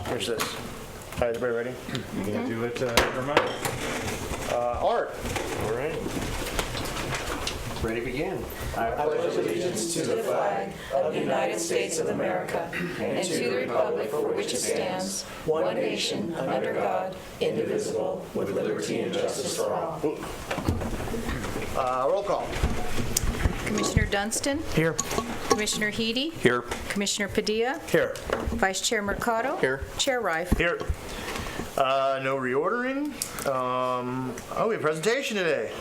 Here's this. All right, everybody ready? You gonna do it, Vermont? Art. All right. Ready to begin. I pledge allegiance to the flag of the United States of America and to the republic for which it stands, one nation, under God, indivisible, with liberty and justice for all. Roll call. Commissioner Dunstan? Here. Commissioner Heady? Here. Commissioner Padilla? Here. Vice Chair Mercado? Here. Chair Rife? Here. No reordering. We have a presentation today.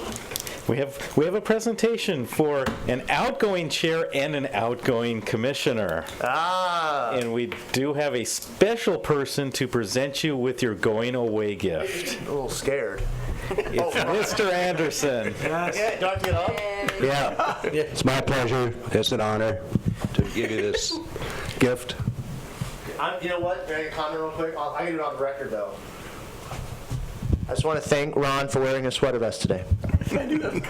We have a presentation for an outgoing chair and an outgoing commissioner. And we do have a special person to present you with your going away gift. A little scared. It's Mr. Anderson. Yeah, do I have to get up? Yeah. It's my pleasure. It's an honor to give you this gift. You know what? Can I comment real quick? I can do it on the record, though. I just want to thank Ron for wearing a sweater vest today. Thank you.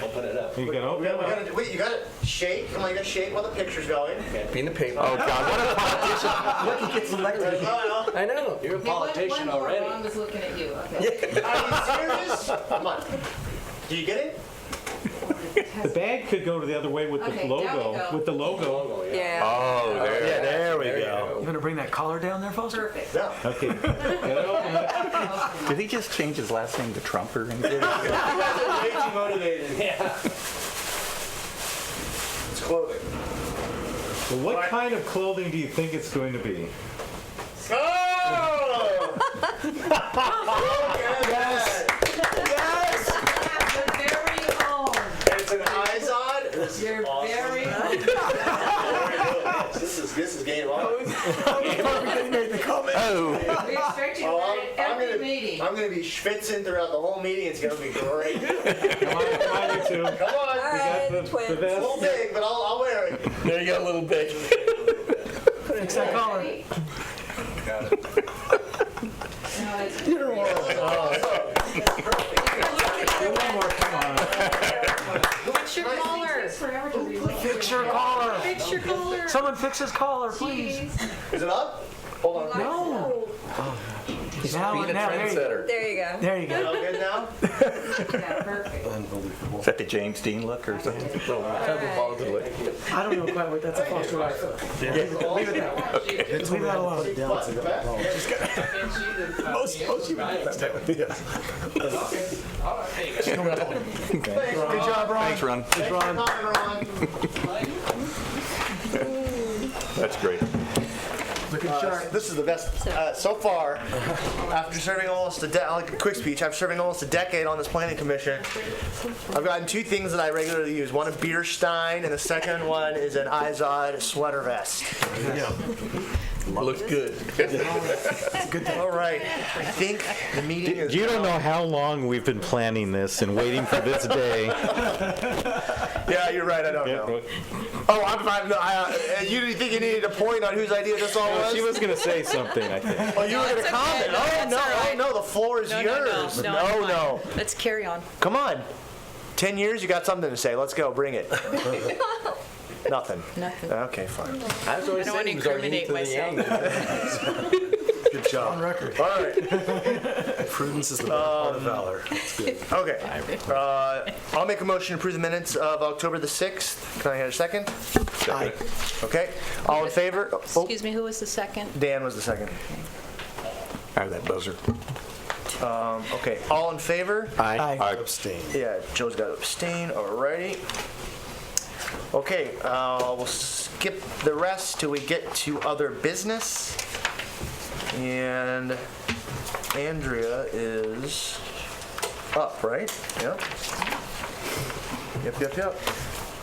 Open it up. You can open it up. Wait, you got to shake. Come on, you got to shake while the picture's going. Can't be in the paper. Oh, God, what a politician. Look, he gets elected. I know. You're a politician already. Ron was looking at you. Okay. Are you serious? Come on. Do you get it? The bag could go to the other way with the Okay, down we logo. go. With the logo. Yeah. Oh, there. Yeah, there we go. You gonna bring that collar down there, Foster? Perfect. Yeah. Okay. Gotta open it. Did he just change his last name to Trump or anything? Way too motivated. Yeah. It's clothing. Well, what kind of clothing do you think it's going to be? Oh! Yes! Yes! Your very own. It's an Izod. This is Your awesome. very own. This is game on. We expect you to wear it every meeting. I'm going to be schwitzing throughout the whole meeting. It's going to be great. Come on, you two. Come on. You got the It's a vest. little big, but I'll wear it. There you go, little bit. Fix that collar. You're Fix your collar. Fix your collar. Fix your collar. Someone fix his collar, please. Is it up? Hold on. No. Now, Being a now, trendsetter. There you go. there you go. All good now? Yeah, perfect. Is that the James Dean look or something? I don't know quite what that's a Foster Life. Leave it there. Leave that alone. Good job, Ron. Thanks, Ron. Thanks for coming, Ron. That's great. Looking sharp. This is the best. So far, after serving almost like a quick speech, after serving almost a decade on this planning commission, I've gotten two things that I regularly use. One a beer stein, and the second one is an Izod sweater vest. Looks good. All right, I think the meeting is. You don't know how long we've been planning this and waiting for this day. Yeah, you're right. I don't know. Oh, I'm fine. No, you didn't think you needed a point on whose idea this all was? She was going to say something, I think. Oh, you were going to comment. Oh no, the floor is yours. No. Let's carry on. Come on. 10 years, you got something to say. Let's go. Bring it. Nothing. Nothing. Okay, fine. I was always I don't saying want he to was our yin incriminate to the yang. Good job. On record. All right. Prudence is the part of valor. Okay. I'll make a motion to approve the minutes of October the 6th. Can I have a second? Aye. Okay. All in favor? Oh, Excuse me, who was the second? Dan was the second. I have that buzzer. Okay. All in favor? Aye. Abstain. Yeah, Joe's got to abstain. Alrighty. Okay, we'll skip the rest till we get to other business. And Andrea is up, right? Yep. Yep.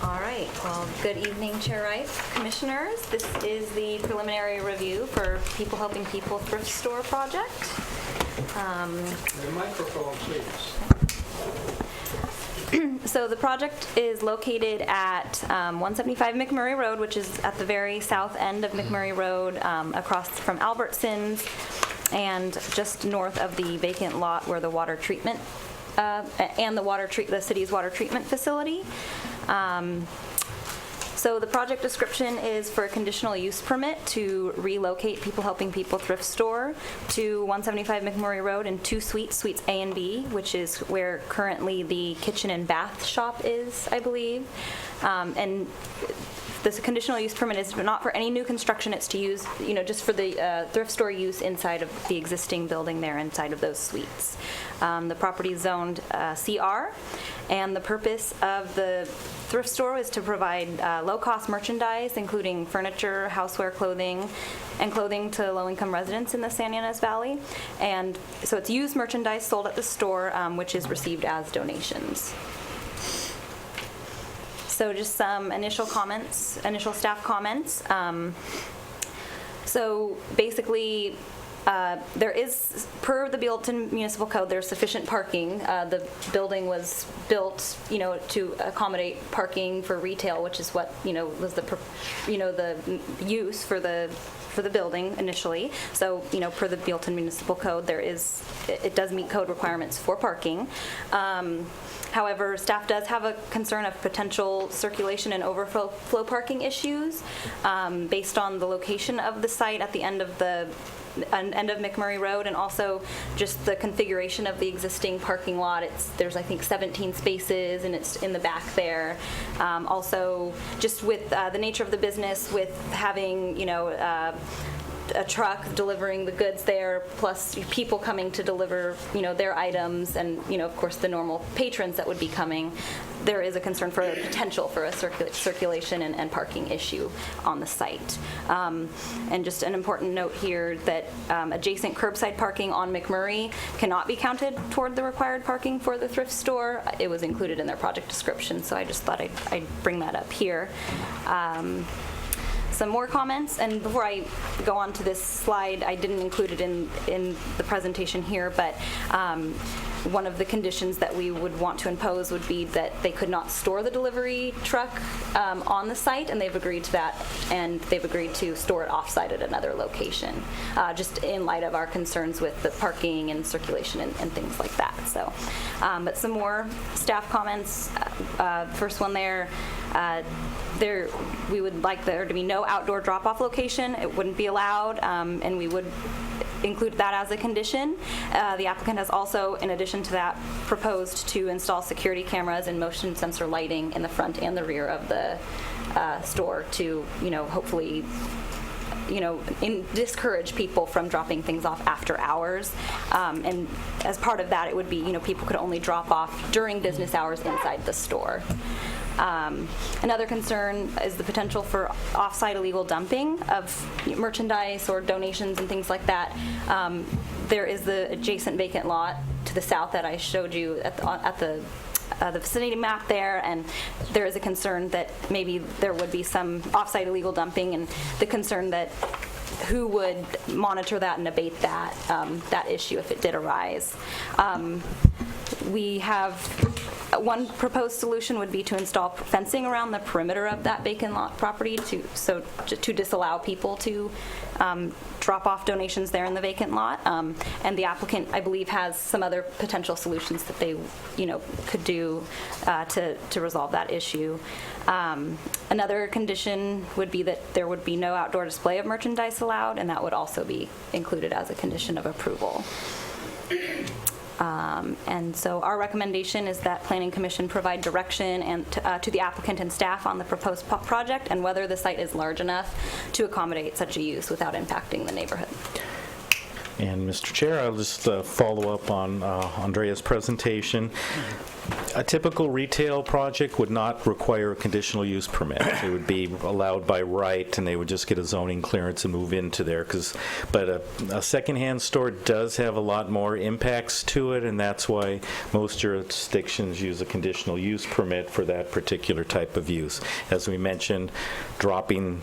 All right. Well, good evening, Chair Rife, Commissioners. This is the preliminary review for People Helping People Thrift Store project. The microphone, please. So the project is located at 175 McMurray Road, which is at the very south end of McMurray Road, across from Albertsons, and just north of the vacant lot where the water treatment and the city's water treatment facility. So the project description is for a conditional use permit to relocate People Helping People thrift store to 175 McMurray Road in 2 suites, suites A and B, which is where currently the kitchen and bath shop is, I believe. And this conditional use permit is not for any new construction. It's to use, just for the thrift store use inside of the existing building there, inside of those suites. The property is zoned CR, and the purpose of the thrift store is to provide low-cost merchandise, including furniture, houseware, clothing, and clothing to low-income residents in the San Ynez Valley. And so it's used merchandise sold at the store, which is received as donations. So just some initial staff comments. So basically, there is, per the Buellton Municipal Code, there's sufficient parking. The building was built, to accommodate parking for retail, which is what, was the use for the building initially. So, per the Buellton Municipal Code, it does meet code requirements for parking. However, staff does have a concern of potential circulation and overflow parking issues based on the location of the site at the end of McMurray Road, and also just the configuration of the existing parking lot. There's I think 17 spaces, and it's in the back there. Also, just with the nature of the business, with having a truck delivering the goods there, plus people coming to deliver, their items, and, of course, the normal patrons that would be coming, there is a concern for a potential for a circulation and parking issue on the site. And just an important note here that adjacent curbside parking on McMurray cannot be counted toward the required parking for the thrift store. It was included in their project description, so I just thought I'd bring that up here. Some more comments, and before I go on to this slide, I didn't include it in the presentation here, but one of the conditions that we would want to impose would be that they could not store the delivery truck on the site, and they've agreed to that, and they've agreed to store it off-site at another location, just in light of our concerns with the parking and circulation and things like that. So, but some more staff comments. First one there. We would like there to be no outdoor drop-off location. It wouldn't be allowed, and we would include that as a condition. The applicant has also, in addition to that, proposed to install security cameras and motion sensor lighting in the front and the rear of the store to, hopefully, discourage people from dropping things off after hours. And as part of that, it would be, people could only drop off during business hours inside the store. Another concern is the potential for off-site illegal dumping of merchandise or donations and things like that. There is the adjacent vacant lot to the south that I showed you at the vicinity map there, and there is a concern that maybe there would be some off-site illegal dumping, and the concern that who would monitor that and abate that issue if it did arise. We have one proposed solution would be to install fencing around the perimeter of that vacant lot property to disallow people to drop off donations there in the vacant lot. And the applicant, I believe, has some other potential solutions that they, could do to resolve that issue. Another condition would be that there would be no outdoor display of merchandise allowed, and that would also be included as a condition of approval. And so our recommendation is that Planning Commission provide direction and to the applicant and staff on the proposed project and whether the site is large enough to accommodate such a use without impacting the neighborhood. And Mr. Chair, I'll just follow up on Andrea's presentation. A typical retail project would not require a conditional use permit. It would be allowed by right, and they would just get a zoning clearance and move into there. But a secondhand store does have a lot more impacts to it, and that's why most jurisdictions use a conditional use permit for that particular type of use. As we mentioned, dropping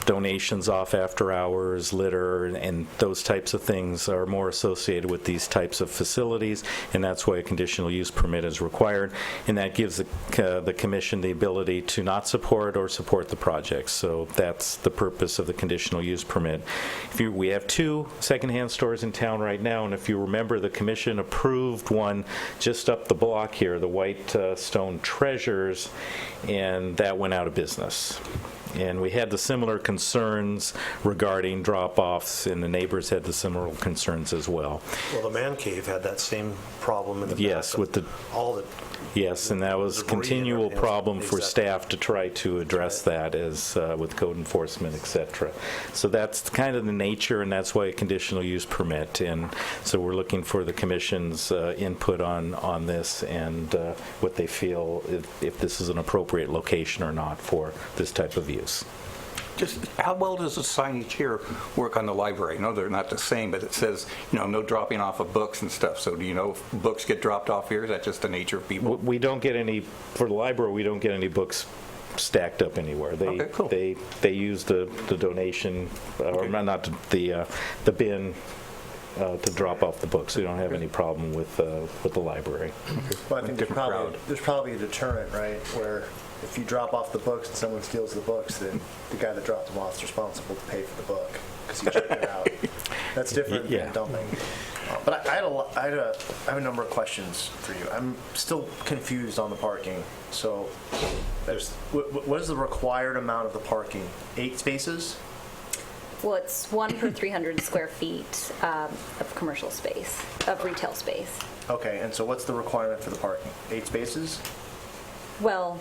donations off after hours, litter, and those types of things are more associated with these types of facilities, and that's why a conditional use permit is required, and that gives the commission the ability to not support or support the project. So that's the purpose of the conditional use permit. We have 2 secondhand stores in town right now, and if you remember, the commission approved one just up the block here, the White Stone Treasures, and that went out of business. And we had the similar concerns regarding drop-offs, and the neighbors had the similar concerns as well. Well, the man cave had that same problem in the back. Yes, with the all the yes, and that was a debris and continual everything else. problem for Exactly. staff to try to address that as with code enforcement, et cetera. So that's kind of the nature, and that's why a conditional use permit. And so we're looking for the commission's input on this and what they feel if this is an appropriate location or not for this type of use. Just how well does the signage here work on the library? I know they're not the same, but it says, no dropping off of books and stuff. So do you know if books get dropped off here? Is that just the nature of people? We don't get any, for the library, we don't get any books stacked up anywhere. Okay, cool. They use the donation, or not the bin, to drop off the books. We don't have any problem with the library. Well, I think Different crowd. there's probably a deterrent, right? Where if you drop off the books and someone steals the books, then the guy that dropped them off is responsible to pay for the book because he checked it out. That's different Yeah. than dumping. But I have a number of questions for you. I'm still confused on the parking. So, what is the required amount of the parking? 8 spaces? Well, it's 1 per 300 square feet of commercial space, of retail space. Okay, and so what's the requirement for the parking? 8 spaces? Well,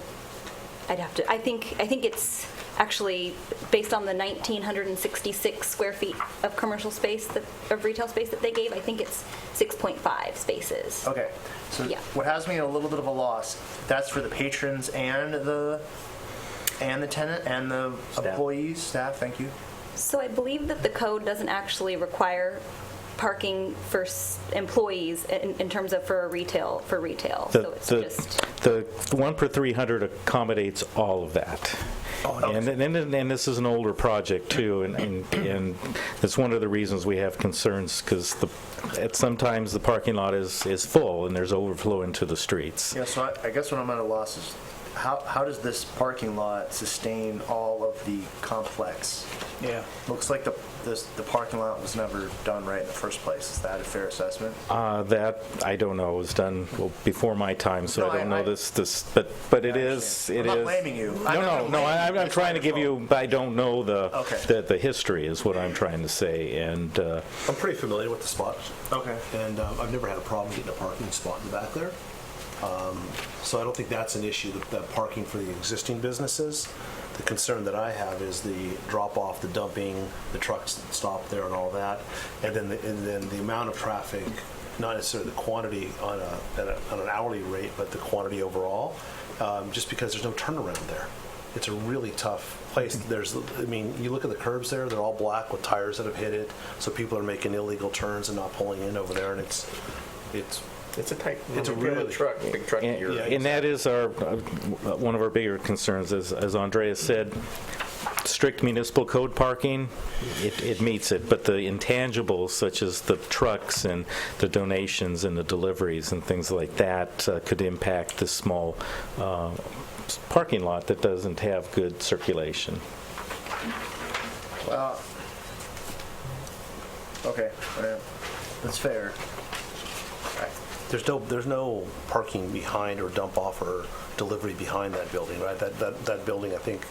I think it's actually based on the 1,966 square feet of commercial space, of retail space that they gave, I think it's 6.5 spaces. Okay, so Yeah. what has me in a little bit of a loss, that's for the patrons and the tenant and the employees, staff, thank you. So I believe that the code doesn't actually require parking for employees in terms of for retail. So it's just... The 1 per 300 accommodates all of that. And this is an older project too, and that's one of the reasons we have concerns, because sometimes the parking lot is full and there's overflow into the streets. Yeah, so I guess what I'm at a loss is, how does this parking lot sustain all of the complex? Yeah. Looks like the parking lot was never done right in the first place. Is that a fair assessment? That, I don't know, was done before my time, so No, I don't know I- this, but it is. I'm not blaming you. No, I'm trying to give you, I don't know Okay. the history is what I'm trying to say, and I'm pretty familiar with the spot. Okay. And I've never had a problem getting a parking spot in the back there. So I don't think that's an issue, the parking for the existing businesses. The concern that I have is the drop-off, the dumping, the trucks that stop there and all that, and then the amount of traffic, not necessarily the quantity on an hourly rate, but the quantity overall, just because there's no turnaround there. It's a really tough place. You look at the curbs there, they're all black with tires that have hit it, so people are making illegal turns and not pulling in over there, and it's It's a tight. It's a really- big truck. and that is one of our bigger concerns, as Andreas said. Strict municipal code parking, it meets it, but the intangibles such as the trucks and the donations and the deliveries and things like that could impact this small parking lot that doesn't have good circulation. Well, okay, that's fair. There's no parking behind or dump off or delivery behind that building, right? That building, I think,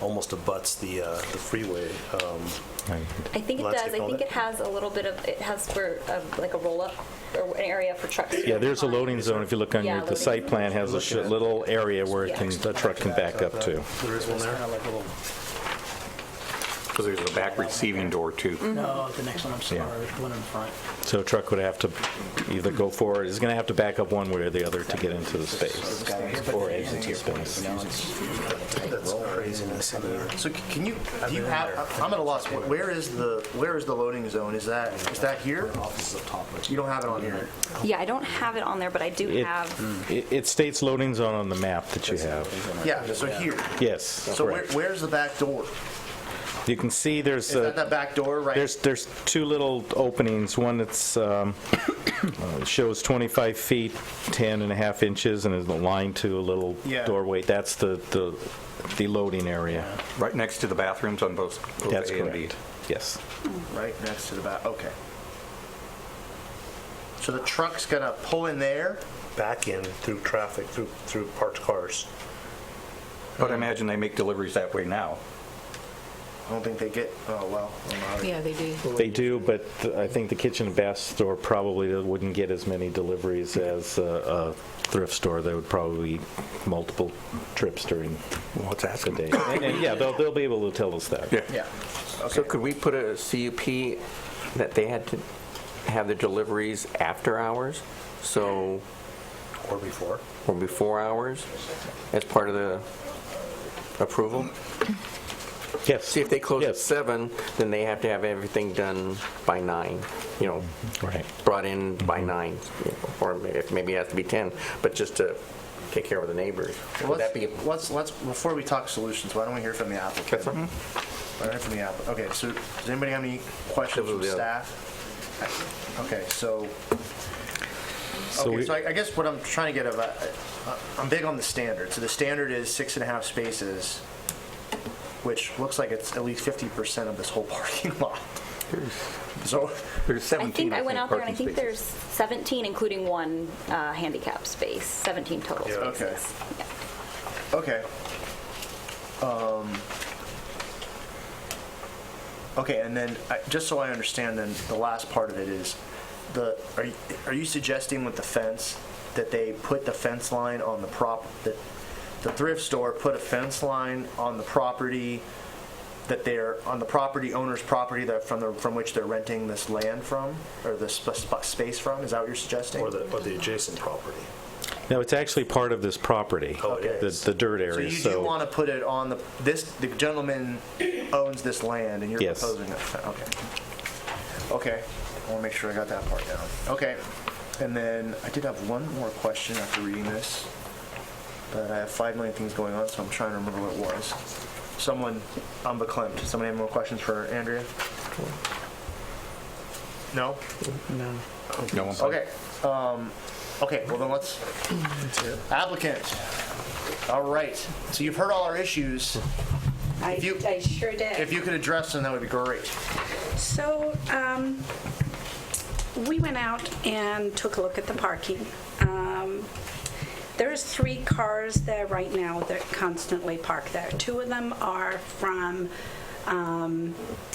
almost abuts the freeway. I think it does. Landscape I all think that? it has a little bit of, it has where, like a roll-up or an area for trucks. Yeah, there's a loading zone. If you look on Yeah, the loading site zone. plan has a little area where a truck can back up to. There is one there? Because there's a back receiving door too. No, the next one, I'm sorry, Yeah. the one in front. So a truck would have to either go forward, it's going to have to back up one way or the other to get into the space or exit the space. That's craziness in there. So do you have, I'm at a loss. Where is the loading zone? Is that here? Offices up top. You don't have it on here. Yeah, I don't have it on there, but I do have, It states loading zone on the map that you have. Yeah, so here. Yes, So correct. where's the back door? You can see there's Is that that back door, right? there's two little openings. One that's shows 25 feet, 10 and a half inches, and is aligned to a little Yeah. doorway. That's the loading area. Right next to the bathrooms on both That's A and B. correct. Yes. Right next to the back, okay. So the truck's gonna pull in there? Back in through traffic, through parked cars. But I imagine they make deliveries that way now. I don't think they get, oh, well. I don't know how they- Yeah, they do. They do, but I think the kitchen and bath store probably wouldn't get as many deliveries as a thrift store. There would probably be multiple trips during Well, let's ask the them. day. And yeah, they'll be able to tell us that. Yeah. Yeah, So okay. could we put a CUP that they had to have the deliveries after hours? So, Or before. or before hours as part of the approval? Yes. See, if they close at Yes. 7, then they have to have everything done by 9, Right. brought in by 9, or maybe it has to be 10, but just to take care of the neighbors. Would that be, Let's, before we talk solutions, why don't we hear from the applicant? That's fine. Why don't we hear from the applicant? Okay, so does anybody have any questions from Yeah. staff? Okay, so, So okay, we- so I guess what I'm trying to get at, I'm big on the standard. So the standard is 6.5 spaces, which looks like it's at least 50% of this whole parking lot. So, There's I 17, think I went out there and I parking think there's spaces. 17, including one handicap space, 17 total Yeah. Okay. spaces. Yeah. okay. Okay, and then, just so I understand then, the last part of it is, are you suggesting with the fence that they put the fence line on that the thrift store put a fence line on the property, that they're on the property owner's property from which they're renting this land from, or the space from? Is that what you're suggesting? Or the adjacent property. No, it's actually part of this property, Oh, it is. the dirt So area. you do want to put it on the gentleman owns this land and you're Yes. proposing it. Okay. Okay. I want to make sure I got that part down. Okay. And then I did have one more question after reading this, but I have 5 million things going on, so I'm trying to remember what it was. I'm beklempt. Somebody have more questions for Andrea? No? No one- Okay. Okay, well then let's, applicant. All right, so you've heard all our issues. I sure did. If you could address them, that would be great. So, we went out and took a look at the parking. There's 3 cars there right now that constantly park there. 2 of them are from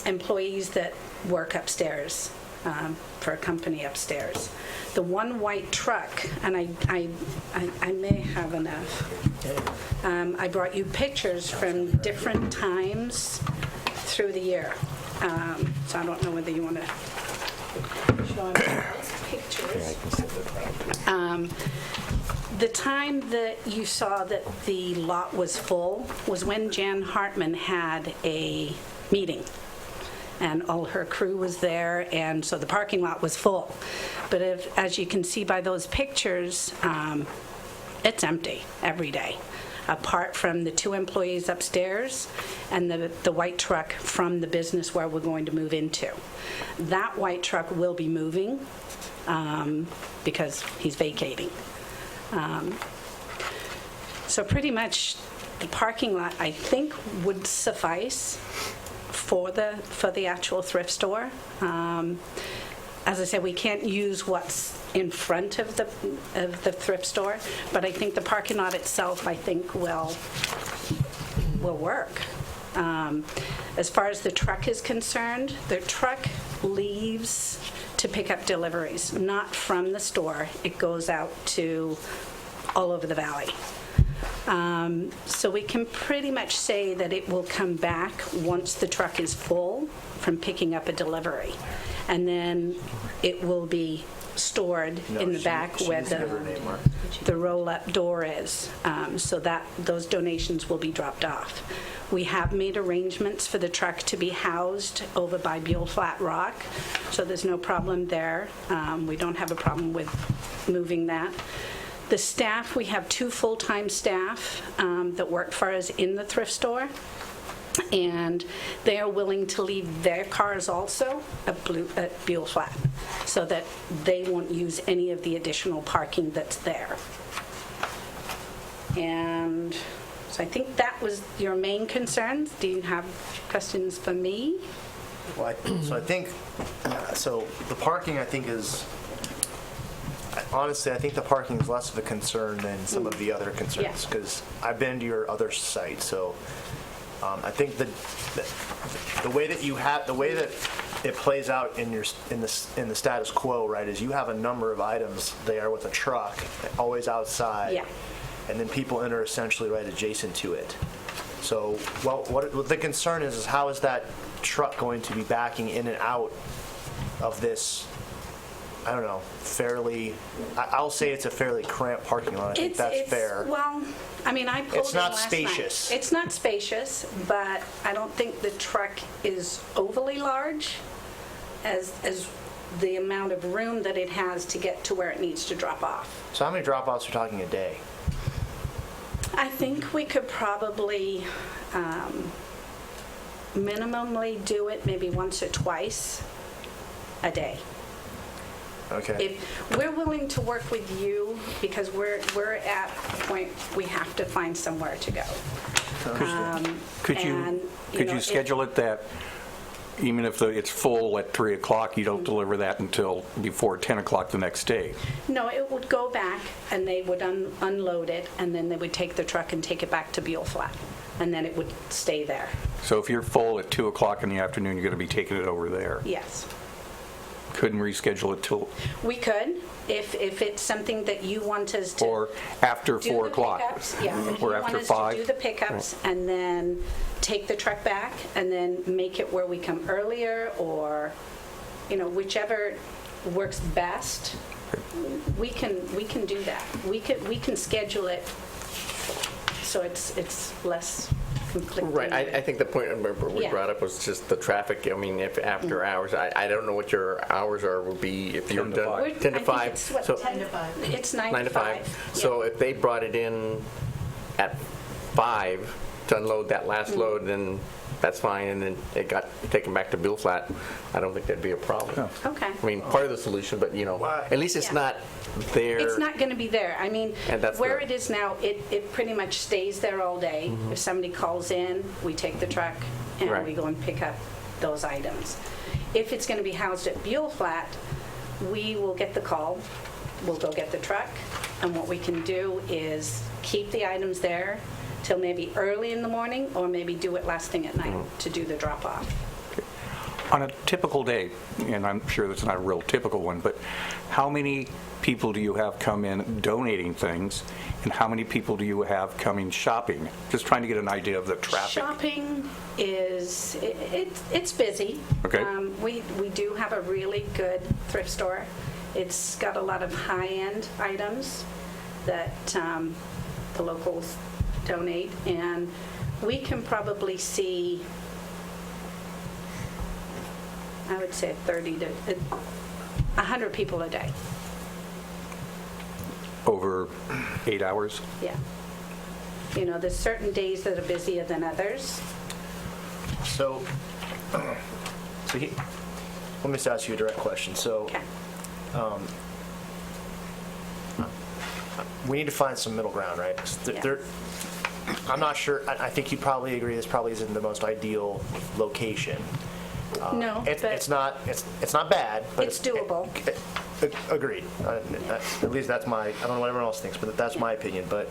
employees that work upstairs for a company upstairs. The one white truck, and I may have enough. I brought you pictures from different times through the year. So I don't know whether you want to show them those pictures. The time that you saw that the lot was full was when Jan Hartman had a meeting. And all her crew was there, and so the parking lot was full. But as you can see by those pictures, it's empty every day, apart from the 2 employees upstairs and the white truck from the business where we're going to move into. That white truck will be moving because he's vacating. So pretty much the parking lot, I think, would suffice for the actual thrift store. As I said, we can't use what's in front of the thrift store, but I think the parking lot itself, I think, will work. As far as the truck is concerned, the truck leaves to pick up deliveries, not from the store. It goes out to all over the valley. So we can pretty much say that it will come back once the truck is full from picking up a delivery. And then it will be stored in the back where the roll-up door is, so that those donations will be dropped off. We have made arrangements for the truck to be housed over by Buell Flat Rock, so there's no problem there. We don't have a problem with moving that. The staff, we have 2 full-time staff that work for us in the thrift store. And they are willing to leave their cars also at Buell Flat, so that they won't use any of the additional parking that's there. And so I think that was your main concerns. Do you have questions for me? Well, so I think, so the parking, I think, is, honestly, I think the parking is less of a concern than some of the other concerns, Yeah. because I've been to your other site, so I think the way that it plays out in the status quo, right, is you have a number of items there with a truck always outside, Yeah. and then people enter essentially right adjacent to it. So, well, what the concern is how is that truck going to be backing in and out of this? I don't know, fairly, I'll say it's a fairly cramped parking lot. I think that's fair. Well, I mean, I pulled It's in not last spacious. night. It's not spacious, but I don't think the truck is overly large as the amount of room that it has to get to where it needs to drop off. So how many drop-offs are we talking a day? I think we could probably minimally do it maybe once or twice a day. Okay. If we're willing to work with you, because we're at the point we have to find somewhere to go. Could and, you know, schedule it that even if it's full at 3 o'clock, you don't deliver that until before 10 o'clock the next day? No, it would go back, and they would unload it, and then they would take the truck and take it back to Buell Flat, and then it would stay there. So if you're full at 2 o'clock in the afternoon, you're going to be taking it over there? Yes. Couldn't reschedule it till, We could, if it's something that you want us to or after do 4 the o'clock? pickups. Yeah, if you Or want after us 5? to do the pickups and then take the truck back and then make it where we come earlier, or, you know, whichever works best, we can do that. We can schedule it so it's less conflicting. Right, I think the point we Yeah. brought up was just the traffic. I mean, if after hours, I don't know what your hours are, would be if you're 10 to done. 5. 10 to I think 5. it's, what, So 10 to 5? It's 9 9 to 5. So if they brought it in at 5 to unload that last load, then that's fine, and then it got taken back to Buell Flat, I don't think that'd be a problem. Okay. I mean, part of the solution, but, you know, at least it's Yeah. not there. It's not going to be there. I mean, And that's where good. it is now, it pretty much stays there all day. If somebody calls in, we take the truck and Right. we go and pick up those items. If it's going to be housed at Buell Flat, we will get the call, we'll go get the truck, and what we can do is keep the items there till maybe early in the morning, or maybe do it last thing at night to do the drop-off. On a typical day, and I'm sure that's not a real typical one, but how many people do you have come in donating things, and how many people do you have coming shopping? Just trying to get an idea of the traffic. Shopping is, it's busy. Okay. We do have a really good thrift store. It's got a lot of high-end items that the locals donate, and we can probably see, I would say 30 to 100 people a day. Over 8 hours? Yeah. You know, there's certain days that are busier than others. So, let me just ask you a direct question. So, Okay. we need to find some middle ground, right? 'Cause Yeah. I'm not sure, I think you'd probably agree this probably isn't the most ideal location. No, It's but it's not bad, but it's doable. Agreed. At least that's my, I don't know what everyone else thinks, but that's my opinion. But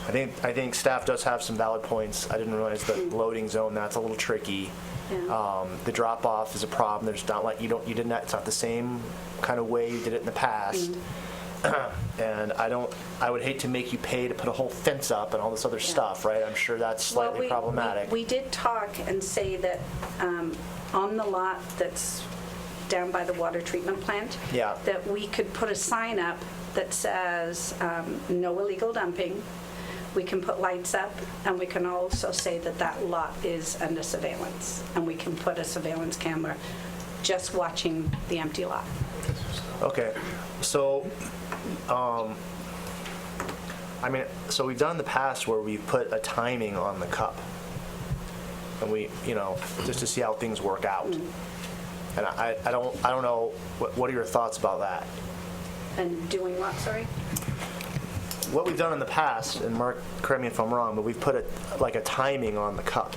I think staff does have some valid points. I didn't realize the loading zone, that's a little tricky. Yeah. The drop off is a problem. There's not like it's not the same kind of way you did it in the past. And I would hate to make you pay to put a whole fence up and all this other stuff, right? I'm sure that's slightly problematic. We did talk and say that on the lot that's down by the water treatment plant, Yeah. that we could put a sign up that says, no illegal dumping. We can put lights up, and we can also say that that lot is under surveillance, and we can put a surveillance camera just watching the empty lot. Okay, so, so we've done in the past where we've put a timing on the cup. and we, just to see how things work out. And I don't know, what are your thoughts about that? And doing what, sorry? What we've done in the past, and Mark, correct me if I'm wrong, but we've put a timing on the cup.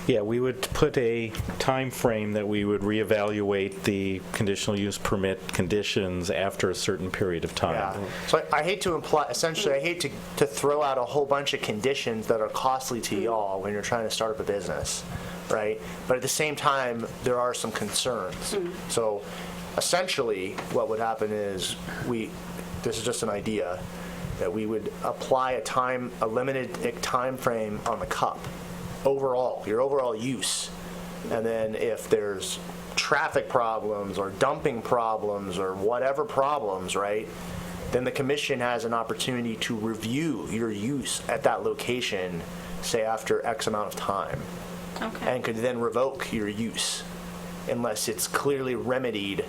Yeah, we would put a time frame that we would reevaluate the conditional use permit conditions after a certain period of time. Yeah. So I hate to imply, essentially, I hate to throw out a whole bunch of conditions that are costly to y'all when you're trying to start up a business, right? But at the same time, there are some concerns. So essentially, what would happen is this is just an idea, that we would apply a limited time frame on the cup. Your overall use. And then if there's traffic problems or dumping problems or whatever problems, right, then the commission has an opportunity to review your use at that location, say after X amount of time. Okay. And could then revoke your use unless it's clearly remedied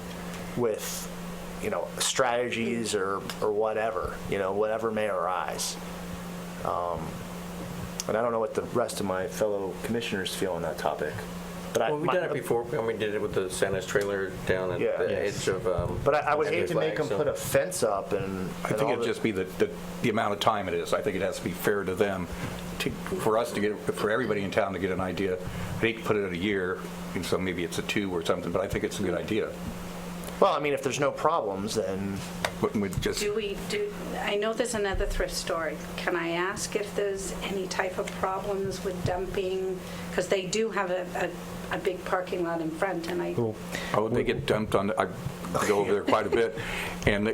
with, strategies or whatever, whatever may arise. And I don't know what the rest of my fellow commissioners feel on that topic. But Well, we've done it before. We did it with the Santa's trailer down at the edge of. But I would hate to make them so. put a fence up and. I think it'd just be the amount of time it is. I think it has to be fair to them, for everybody in town to get an idea. I hate to put it at a year, and so maybe it's a 2 or something, but I think it's a good idea. Well, I mean, if there's no problems, then. I know there's another thrift store. Can I ask if there's any type of problems with dumping? Because they do have a big parking lot in front, and they get dumped on. I go over there quite a bit, and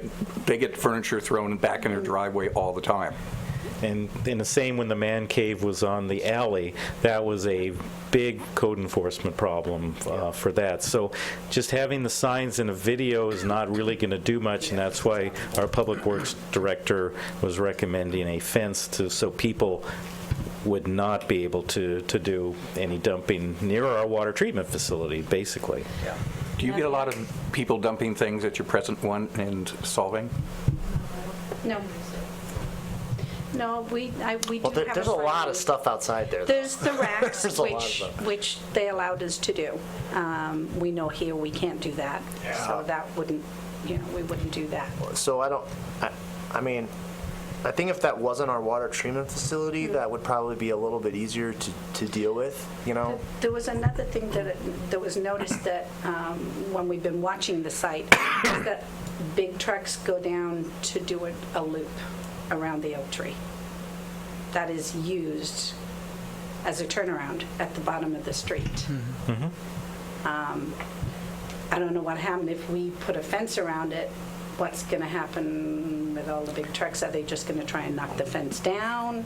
they get furniture thrown back in their driveway all the time. And in the same, when the man cave was on the alley, that was a big code enforcement problem for that. So just having the signs in a video is not really going to do much, and that's why our public works director was recommending a fence so people would not be able to do any dumping near our water treatment facility, basically. Yeah. Do you get a lot of people dumping things at your present one and solving? No. No, we do have there's a lot of stuff outside there. There's the racks, There's a lot of stuff. which they allowed us to do. We know here we can't do that, so that wouldn't, we wouldn't do that. So I mean, I think if that wasn't our water treatment facility, that would probably be a little bit easier to deal with, There was another thing that was noticed that when we've been watching the site, is that big trucks go down to do a loop around the oak tree. That is used as a turnaround at the bottom of the street. I don't know what happened if we put a fence around it. What's going to happen with all the big trucks? Are they just going to try and knock the fence down?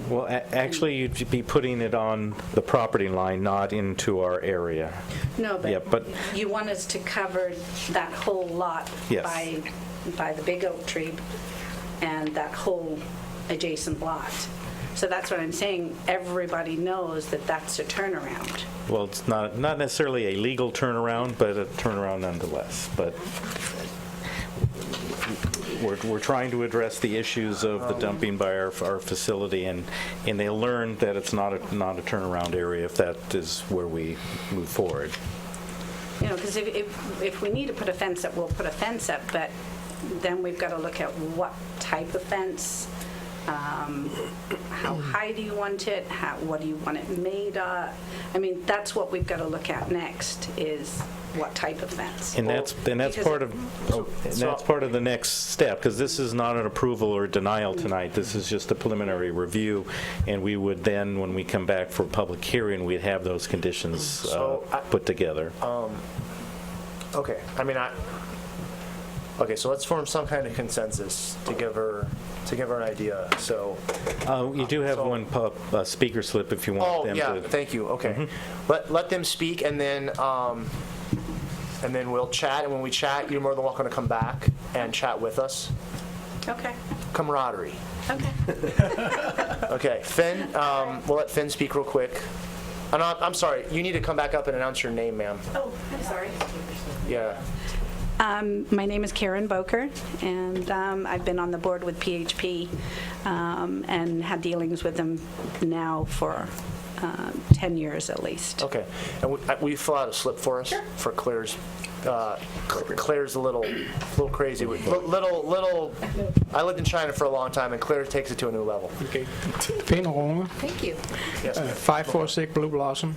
Well, actually, you'd be putting it on the property line, not into our area. No, but you want us to cover that whole lot Yes. by the big oak tree and that whole adjacent lot. So that's what I'm saying. Everybody knows that that's a turnaround. Well, it's not necessarily a legal turnaround, but a turnaround nonetheless. But we're trying to address the issues of the dumping by our facility, and they'll learn that it's not a turnaround area if that is where we move forward. Because if we need to put a fence up, we'll put a fence up, but then we've got to look at what type of fence, how high do you want it, what do you want it made of? I mean, that's what we've got to look at next, is what type of fence. And that's part of the next step, because this is not an approval or denial tonight. This is just a preliminary review, and we would then, when we come back for public hearing, we'd have those conditions put together. Okay. I mean, okay, so let's form some kind of consensus to give her an idea. So you do have one speaker slip if you want them to. Oh, yeah, thank you. Okay. Let them speak, and then we'll chat, and when we chat, you're more than welcome to come back and chat with us. Okay. Camaraderie. Okay. Okay, Finn, we'll let Finn speak real quick. And I'm sorry, you need to come back up and announce your name, ma'am. Oh, I'm sorry. Yeah. My name is Karen Boker, and I've been on the board with PHP and had dealings with them now for 10 years at least. Okay. And will you fill out a slip for us? For Claire's? Claire's a little crazy. Little. I lived in China for a long time, and Claire takes it to a new level. Okay. Pæne Runge, Thank you. Yes, ma'am. 546 Blue Blossom.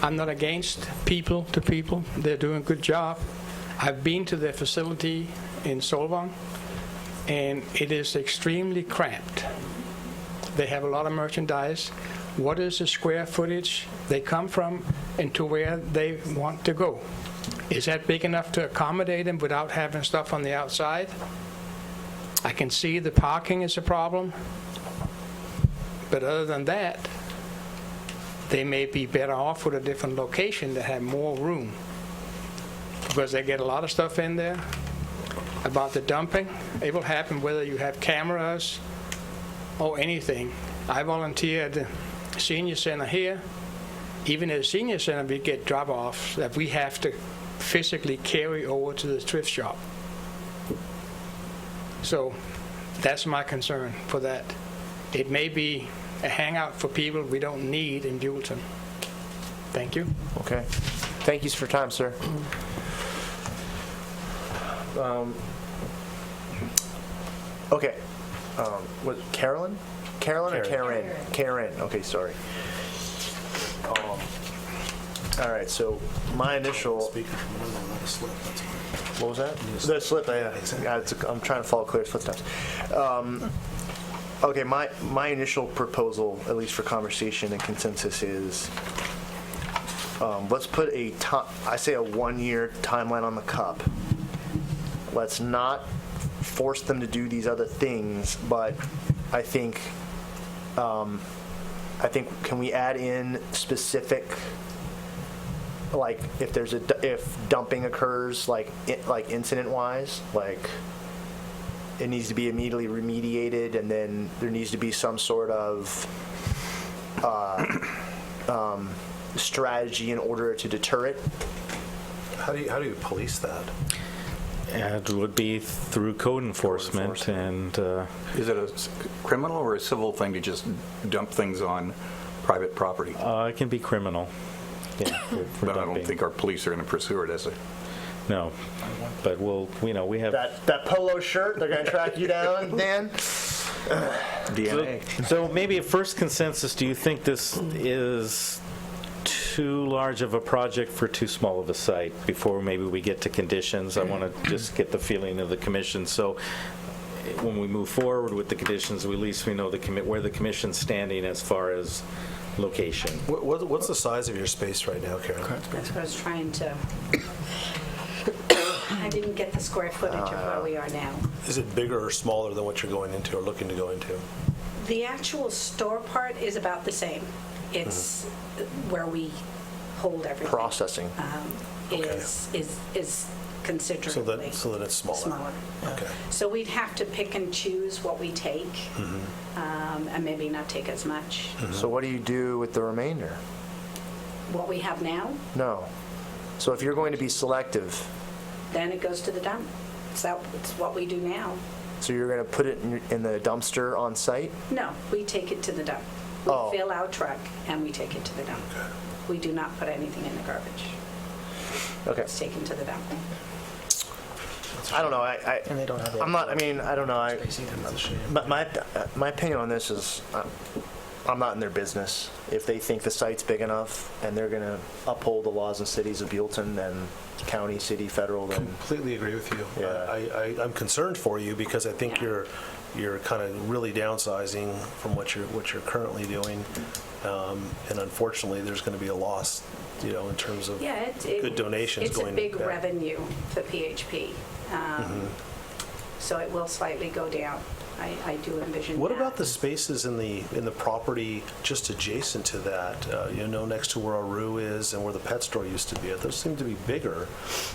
I'm not against people to people. They're doing a good job. I've been to their facility in Solvang, and it is extremely cramped. They have a lot of merchandise. What is the square footage they come from and to where they want to go? Is that big enough to accommodate them without having stuff on the outside? I can see the parking is a problem. But other than that, they may be better off with a different location that have more room. Because they get a lot of stuff in there. About the dumping, it will happen whether you have cameras or anything. I volunteer at the senior center here. Even at the senior center, we get drop-offs that we have to physically carry over to the thrift shop. So that's my concern for that. It may be a hangout for people we don't need in Buellton. Thank you. Okay. Thank you for your time, sir. Okay. What, Carolyn? Carolyn or Karen? Karen. Okay, sorry. All right, so my initial... Speaker from another, not a slip, that's fine. What was that? The slip, yeah. I'm trying to follow Claire's footsteps. Okay, my initial proposal, at least for conversation and consensus, is let's put a 1-year timeline on the cup. Let's not force them to do these other things, but I think can we add in specific, like if dumping occurs, like incident-wise, like it needs to be immediately remediated, and then there needs to be some sort of strategy in order to deter it. How do you police that? It would be through code enforcement, and Is it a criminal or a civil thing to just dump things on private property? it can be criminal. Yeah, for But I dumping. don't think our police are going to pursue it as a... No, but we have That polo shirt, they're going to track you down, Dan? DNA. So maybe a first consensus, do you think this is too large of a project for too small of a site? Before maybe we get to conditions, I want to just get the feeling of the commission. So when we move forward with the conditions, at least we know where the commission's standing as far as location. What's the size of your space right now, Karen? That's what I was trying to... I didn't get the square footage of where we are now. Is it bigger or smaller than what you're going into or looking to go into? The actual store part is about the same. It's where we hold everything. Processing. Is considerably So that it's smaller. Yeah. Okay. So we'd have to pick and choose what we take, and maybe not take as much. So what do you do with the remainder? What we have now, No. So if you're going to be selective, then it goes to the dump. It's what we do now. so you're going to put it in the dumpster on site? No, we take it to the dump. We Oh. fill our truck and we take it to the dump. We do not put anything in the garbage. Okay. It's taken to the dump. I don't know. And they don't have I'm not. I mean, I don't know. Another shame. My opinion on this is, I'm not in their business. If they think the site's big enough and they're going to uphold the laws and cities of Buellton and county, city, federal, then Completely agree with you. Yeah. I'm concerned for you because I think you're kind of really downsizing from what you're currently doing, and unfortunately, there's going to be a loss, in terms of Yeah, good donations going. It's a big back. revenue for PHP. So it will slightly go down. I do envision What that. about the spaces in the property just adjacent to that? Next to where our Rue is and where the pet store used to be. Those seem to be bigger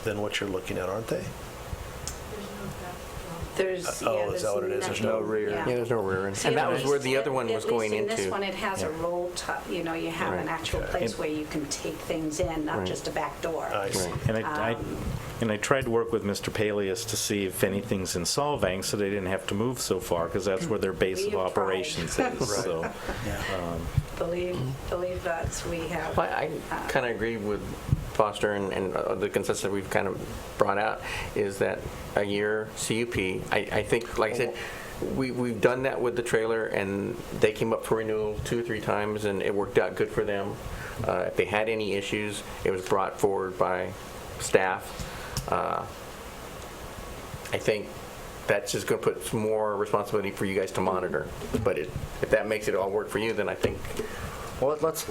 than what you're looking at, aren't they? There's, is there's that what it is? There's no nothing- rear. Yeah, there's no rear end. See, And that at was where least- the other one was going At least in this into. one, it has a roll top, you have an actual place where you can take things in, not just a back door. I see. And I tried to work with Mr. Peleus to see if anything's in Solvang, so they didn't have to move so far, because that's where their base We of have tried. operations is, so. Believe us, we have. Well, I kind of agree with Foster, and the consensus that we've kind of brought out is that a year CUP, I think, like I said, we've done that with the trailer, and they came up for renewal 2 or 3 times, and it worked out good for them. If they had any issues, it was brought forward by staff. I think that's just going to put some more responsibility for you guys to monitor. But if that makes it all work for you, then I think. Well, let's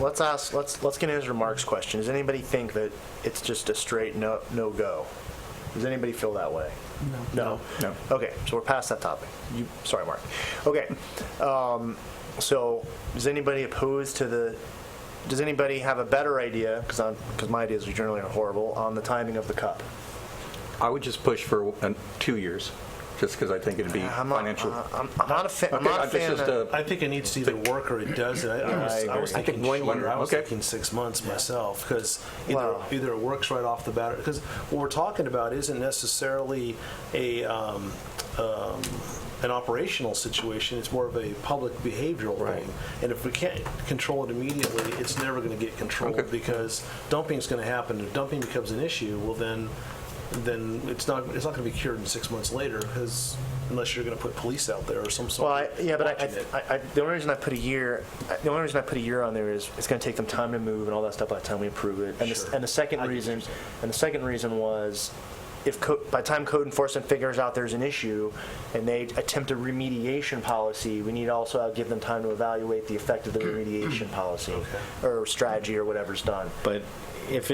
get into Mark's question. Does anybody think that it's just a straight no go? Does anybody feel that way? No. Okay, so we're past that topic. Sorry, Mark. Okay, so is anybody opposed to the? Does anybody have a better idea? Because my ideas are generally horrible on the timing of the cup. I would just push for 2 years, just because I think it'd be financial. I'm not a fan. I'm not a fan. I think it needs to either work or it doesn't. I was I think thinking 1 shorter. year. I was Okay. thinking 6 months myself, because Wow. either it works right off the bat, because what we're talking about isn't necessarily an operational situation. It's more of a public behavioral thing. And if we can't control it immediately, it's never going to get controlled, because dumping is going to happen. If dumping becomes an issue, well then it's not going to be cured in 6 months later, because unless you're going to put police out there or some sort. Well, but watching it. the only reason I put a year on there is it's going to take them time to move and all that stuff by the time we approve it. And, Sure. the second reason was, if by the time code enforcement figures out there's an issue and they attempt a remediation policy, we need to also give them time to evaluate the effect of the remediation policy or strategy or whatever's done. But if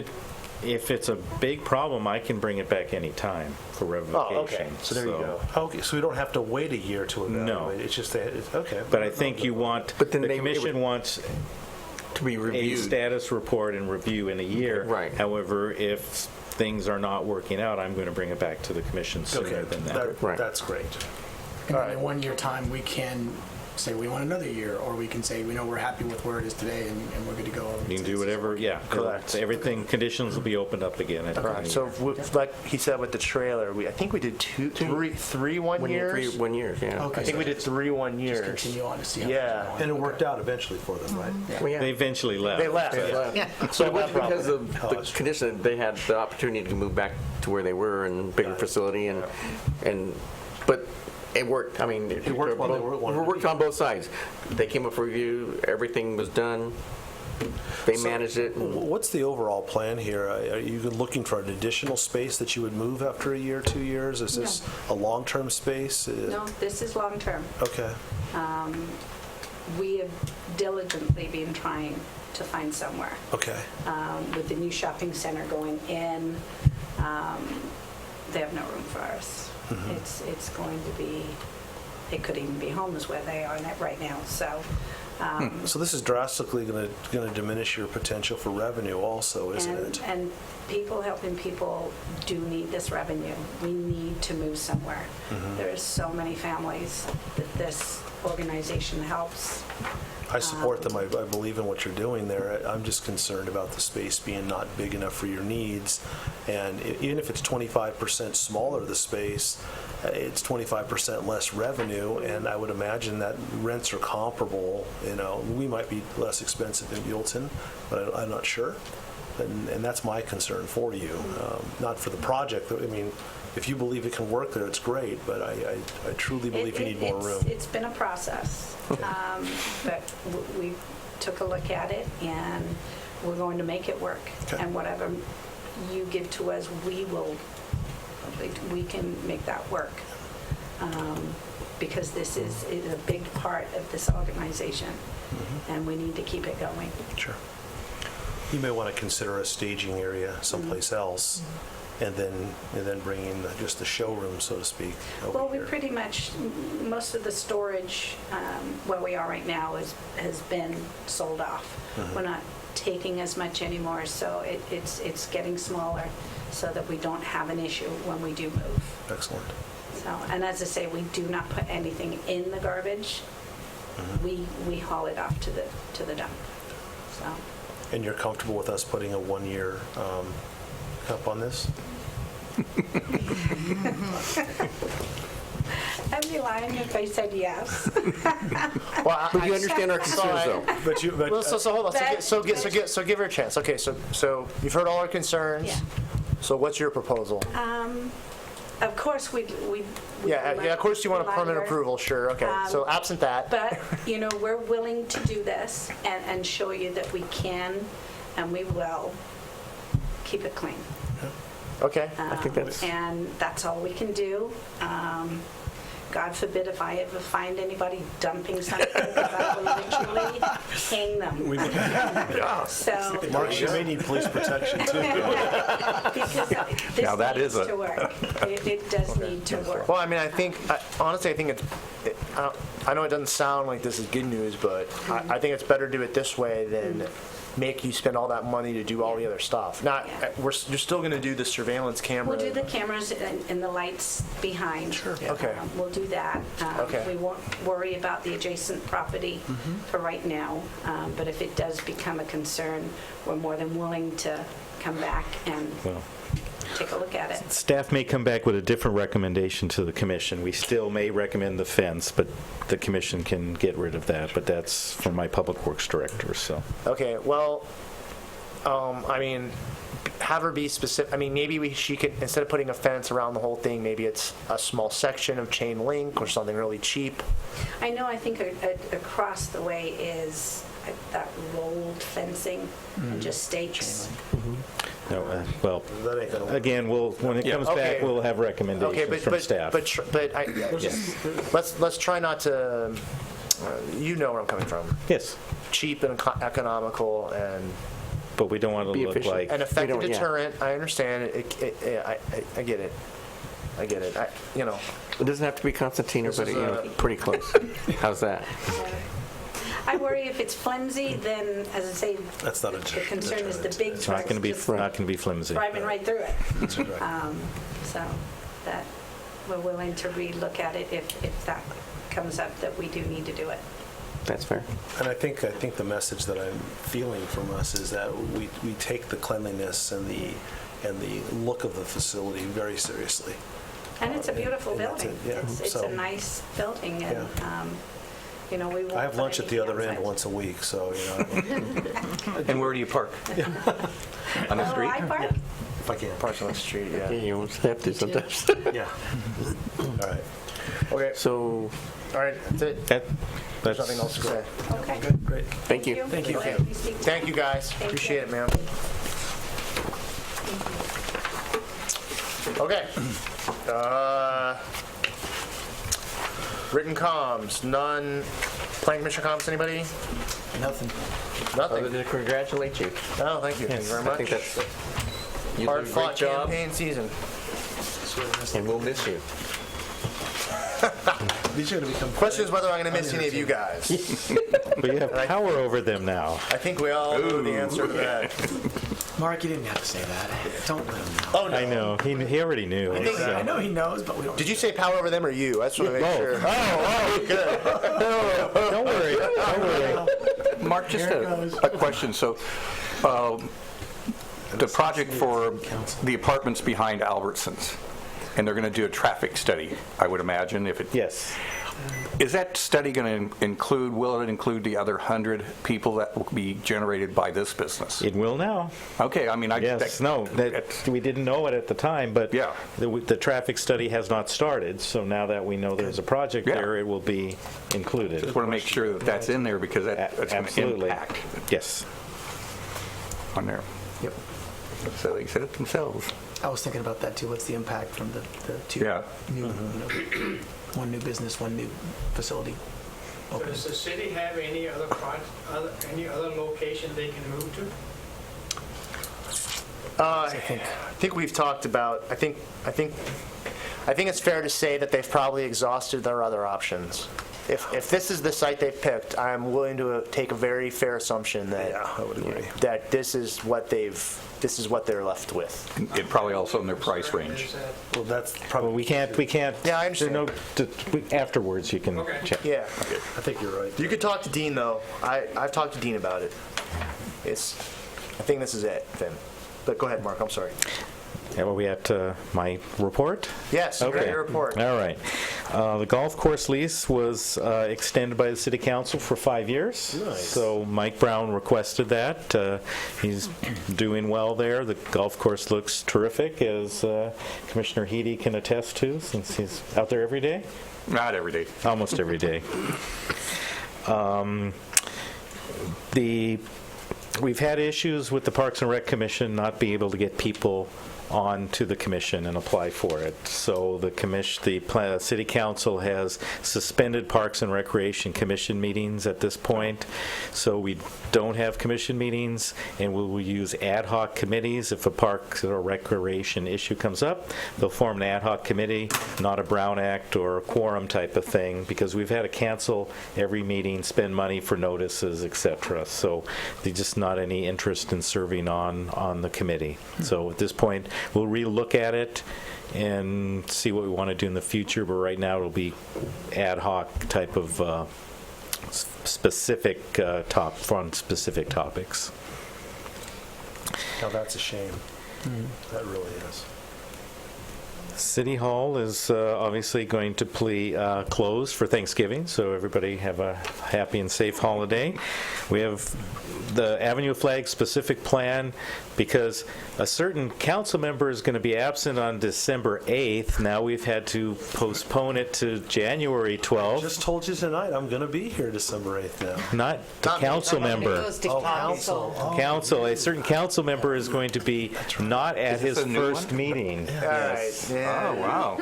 it's a big problem, I can bring it back any time for revocation. Oh, okay. So there you go. Okay, so we don't have to wait a year to evaluate. No. It's just that, okay. But I think you want, But then the it commission would- wants To be a reviewed. status report and review in a year. Right. However, if things are not working out, I'm going to bring it back to the commission sooner Okay, than that. Right. that's great. And then in 1 year time, we can say we want another year, or we can say, we're happy with where it is today and we're good to go. You can do whatever, yeah. Correct. Everything, conditions will be opened up again at Right. any So, year. like he said with the trailer, I think we did three 1 years. 1 year, yeah. Okay. I think we did 3 1 years. Just continue on to see how Yeah. it's going. And it worked out eventually for them, right? Well, yeah. They eventually left. They left. So it wasn't because of Oh, the that's true. condition, they had the opportunity to move back to where they were in a bigger facility, but it worked. I mean, it worked while they wanted to worked be. on both sides. They came up for review, everything was done, they managed it. and- What's the overall plan here? Are you looking for an additional space that you would move after a year, 2 years? Is this a long-term space? No, this is long-term. Okay. We have diligently been trying to find somewhere. Okay. With the new shopping center going in, they have no room for us. It's going to be, it could even be homeless where they are right now, so. So this is drastically going to diminish your potential for revenue also, isn't it? And people helping people do need this revenue. We need to move somewhere. There are so many families that this organization helps. I support them. I believe in what you're doing there. I'm just concerned about the space being not big enough for your needs. And even if it's 25% smaller, the space, it's 25% less revenue. And I would imagine that rents are comparable. We might be less expensive in Buellton, but I'm not sure. And that's my concern for you, not for the project. I mean, if you believe it can work there, it's great, but I truly believe you need more room. It's been a process, but we took a look at it, and we're going to make it work. Okay. And whatever you give to us, we can make that work, because this is a big part of this organization, and we need to keep it going. Sure. You may want to consider a staging area someplace else, and then bring in just the showroom, so to speak, over Well, we here. pretty much, most of the storage where we are right now has been sold off. We're not taking as much anymore, so it's getting smaller so that we don't have an issue when we do move. Excellent. So, and as I say, we do not put anything in the garbage. We haul it off to the dump. So, And you're comfortable with us putting a 1-year cup on this? I'd be lying if I said yes. Well, But you understand our concerns, though. Well, so hold on. That- So give her a chance. Okay, so you've heard all our concerns. Yeah. So what's your proposal? Of course, we Yeah, of course you want a permit library. approval, sure, okay. So absent that, But, we're willing to do this and show you that we can and we will keep it clean. okay. I think that's, And that's all we can do. God forbid if I ever find anybody dumping something, because I will literally hang them. So, Mark, you may need police protection too. because this Now, that needs is to work. It does need to work. Well, I mean, honestly, I think I know it doesn't sound like this is good news, but I think it's better to do it this way than make you spend all that money to do all the other stuff. You're still going to do the surveillance camera. We'll do the cameras and the lights behind. Sure. Okay. We'll do that. Okay. We won't worry about the adjacent property for right now, but if it does become a concern, we're more than willing to come back and Well, take a look at it. staff may come back with a different recommendation to the commission. We still may recommend the fence, but the commission can get rid of that, but that's from my public works director, so. Okay, well, I mean, have her be specific. I mean, maybe she could, instead of putting a fence around the whole thing, maybe it's a small section of chain link or something really cheap. I think across the way is that rolled fencing and just stakes. No, well, That ain't gonna work. again, when it comes back, Okay. we'll have Okay, recommendations from staff. let's try not to. You know where I'm coming from. Yes, Cheap and economical and but we don't want to Be look efficient. like, an effective don't- yeah. deterrent. I understand it. I get it. I get it. it doesn't have to be Constantine, but pretty close. How's that? I worry if it's flimsy, then, as I say, That's not a the concern is the big it's not trucks going to be, just not going to be flimsy. driving right through it. right. So that we're willing to relook at it if that comes up, that we do need to do it. That's fair. And I think the message that I'm feeling from us is that we take the cleanliness and the look of the facility very seriously. And it's a beautiful And that's building. it, yeah. It's So- a nice building, and, we won't I have put lunch at the anything other end outside. once a week, so, And where do you park? On the Oh, street? I park? if I can. Parks on the street. Yeah. You have to sometimes. Yeah. All right. Okay. So, All right. That's it. That, There's that's, nothing else to say. Okay. Great. thank you. Thank you. Okay. Thank you, guys. Thank Appreciate you. it, man. Okay. Written comms, none. Planning Commission comms, anybody? Nothing. Other Nothing. than to congratulate you. No, thank you. Thank you very I think much. that's, you did a Hard great fought job, campaign season. and we'll miss you. These are going to become. Question is whether I'm going to miss any of you guys. but you have power over them now. I think we all know the answer to that. Mark, you didn't have to say that. Don't let him know. Oh, no. I know, he already knew. so. I know he knows, but we don't. Did you say power over them or you? I just want to make Both. sure. Oh, good. Don't worry, don't worry. Mark, just a question. So, the project for the apartments behind Albertsons, and they're going to do a traffic study, I would imagine, if it... Yes. Is that study going to include, will it include the other 100 people that will be generated by this business? It will now. Okay, I mean, Yes, no, we didn't know it at the time, but Yeah. the traffic study has not started, so now that we know there's a project Yeah. there, it will be included. just want to make sure that that's in there because that's going to Absolutely. impact Yes. on there. Yep. So they said it themselves. I was thinking about that too. What's the impact from the two Yeah. new, one new business, one new facility? Does the city have any other location they can move to? I think we've talked about. I think it's fair to say that they've probably exhausted their other options. If this is the site they've picked, I'm willing to take a very fair assumption that Yeah, I would agree. that this is what they've this is what they're left with. It probably also in their price range. Well, that's Well, probably. we can't, Yeah, I understand. afterwards you can check. Yeah. I think you're right. You could talk to Dean, though. I've talked to Dean about it. I think this is it, then. But go ahead, Mark, I'm sorry. Yeah, well, we at my report? Yes, you got your report. All right. The golf course lease was extended by the city council for 5 years. Nice. So Mike Brown requested that. He's doing well there. The golf course looks terrific, as Commissioner Heady can attest to, since he's out there every day. Not every day. Almost every day. We've had issues with the Parks and Rec Commission not being able to get people on to the commission and apply for it. So the city council has suspended Parks and Recreation Commission meetings at this point. So we don't have commission meetings, and we will use ad hoc committees. If a Parks or Recreation issue comes up, they'll form an ad hoc committee, not a Brown Act or a quorum type of thing, because we've had to cancel every meeting, spend money for notices, etc. So there's just not any interest in serving on the committee. So at this point, we'll relook at it and see what we want to do in the future, but right now it'll be ad hoc type of specific specific topics. Now, that's a shame. That really is. City Hall is obviously going to close for Thanksgiving, so everybody have a happy and safe holiday. We have the Avenue of Flags specific plan because a certain council member is going to be absent on December 8th. Now we've had to postpone it to January 12th. Just told you tonight, I'm going to be here December 8th now. Not the council member. Council. Council, a certain council member is going to be not at his this a new first one? meeting. All right. Oh, wow.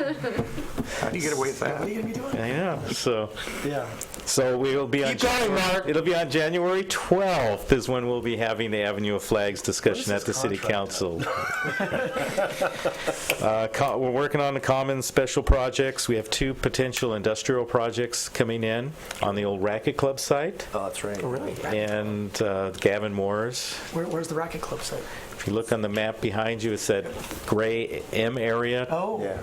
How do you get away with that? I know. Yeah. So we will be on. Keep going, Mark. It'll be on January 12th is when we'll be having the Avenue of Flags discussion at the City Council. We're working on the common special projects. We have 2 potential industrial projects coming in on the old Racket Club site. Oh, that's right. And Gavin Moore's. Where's the racket club site? If you look on the map behind you, it's that gray M area Oh, Yeah.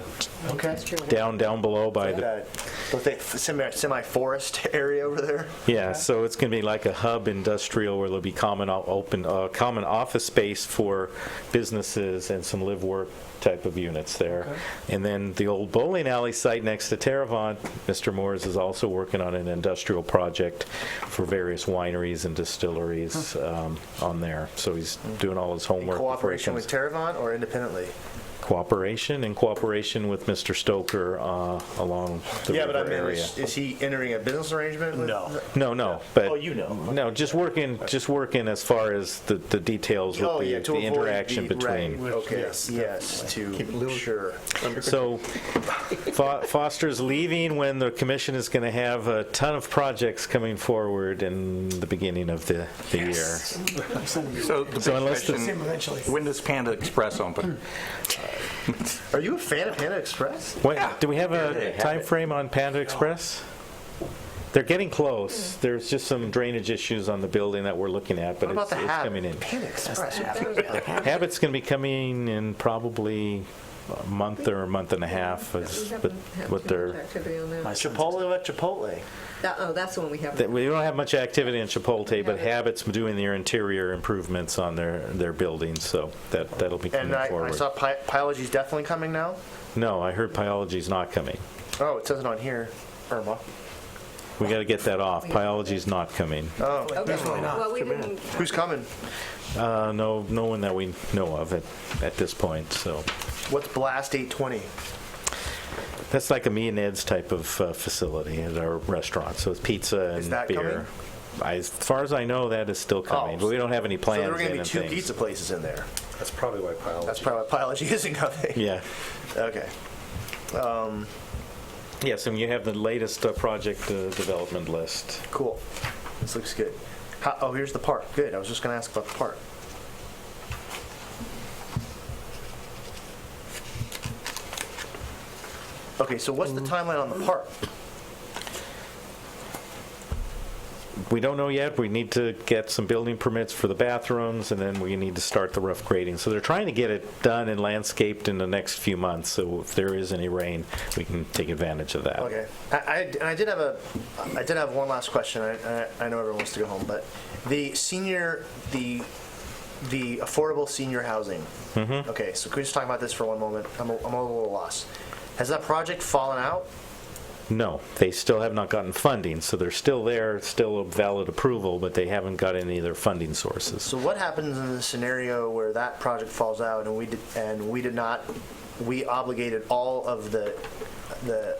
okay. down below by the. That semi-forest area over there. Yeah, so it's going to be like a hub industrial where there'll be common office space for businesses and some live-work type of units there. Okay. And then the old bowling alley site next to Terravant, Mr. Moores is also working on an industrial project for various wineries and distilleries on there. So he's doing all his homework. In cooperation with Terravant or independently? Cooperation with Mr. Stoker along the river area. Is he entering a business arrangement with? No. But Oh, you know. No, just working as far as the details with the avoid interaction between. Right. Okay. Yes. Sure. So Foster's leaving when the commission is going to have a ton of projects coming forward in the beginning of the year. So the So big unless the- question, when does Panda Express open? Are you a fan of Panda Express? Wait, do we have a time frame on Panda Express? They're getting close. There's just some drainage issues on the building that we're looking at, but What about it's the Habit? coming in. Panda Express. Habit's going to be coming in probably a month or a month and a half with their. Activity on that. Chipotle at Chipotle. That's the one we have. We don't have much activity in Chipotle, but Habit's doing their interior improvements on their buildings, so that'll be coming And I forward. saw Piology's definitely coming now. No, I heard Piology's not coming. Oh, it says it on here. Irma. We got to get that off. Piology's not coming. Oh, Okay, well, we didn't. who's coming? No one that we know of at this point. So What's Blast 820? that's like a Me and Ed's type of facility at our restaurant. So it's pizza and Is that beer. As far as I know, that is still coming, but we don't have any So plans. there are going to be and 2 things. pizza places in there. That's probably why Piology. That's probably why Piology isn't coming. Yeah. Okay. Yes, and you have the latest project development list. Cool. This looks good. Here's the park. Good. I was just going to ask about the park. Okay, so what's the timeline on the park? we don't know yet. We need to get some building permits for the bathrooms, and then we need to start the rough grading. So they're trying to get it done and landscaped in the next few months, so if there is any rain, we can take advantage of that. Okay. I did have one last question. I know everyone wants to go home, but the affordable senior housing. Mm-hmm. Okay, so can we just talk about this for one moment? I'm a little lost. Has that project fallen out? No, they still have not gotten funding, so they're still there, still a valid approval, but they haven't got any of their funding sources. So what happens in the scenario where that project falls out and we obligated all of the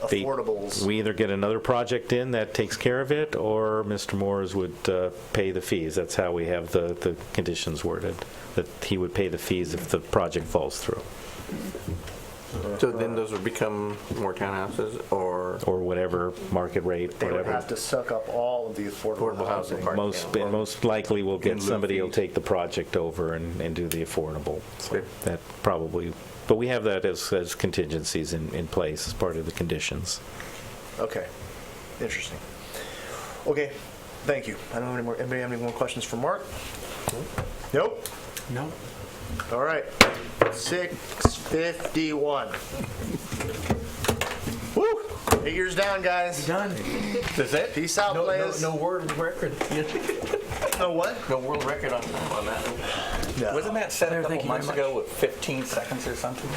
affordables? We either get another project in that takes care of it, or Mr. Moores would pay the fees. That's how we have the conditions worded, that he would pay the fees if the project falls through. So then those would become more townhouses or whatever market rate, They would whatever. have to suck up all of the affordable housing. Most likely we'll get In lieu somebody who'll fees. take the project over and do the affordable. So that probably, but we have that as contingencies in place as part of the conditions. Okay, interesting. Okay, thank you. I don't have any more. Anybody have any more questions for Mark? Nope. No? All right, 6:51. Woo! 8 years down, guys. Done. That's it? Peace out, players. No world record. No what? No world record on time on that. No. Wasn't that set a Thank couple you months very ago with 15 seconds or something?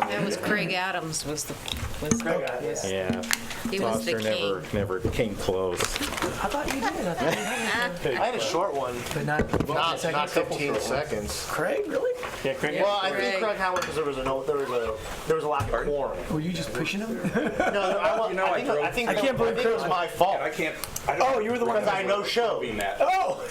That was Craig Adams was Yeah. He was the Foster never came close. I thought you did. I had a short one. But not Not 15 seconds. Craig, really? Yeah, Craig. Well, I think Craig. Craig had one because there was a lack of quorum. Were you just pushing him? No, I think it was my fault. I can't. Oh, you were the one Because I no show. that. Oh!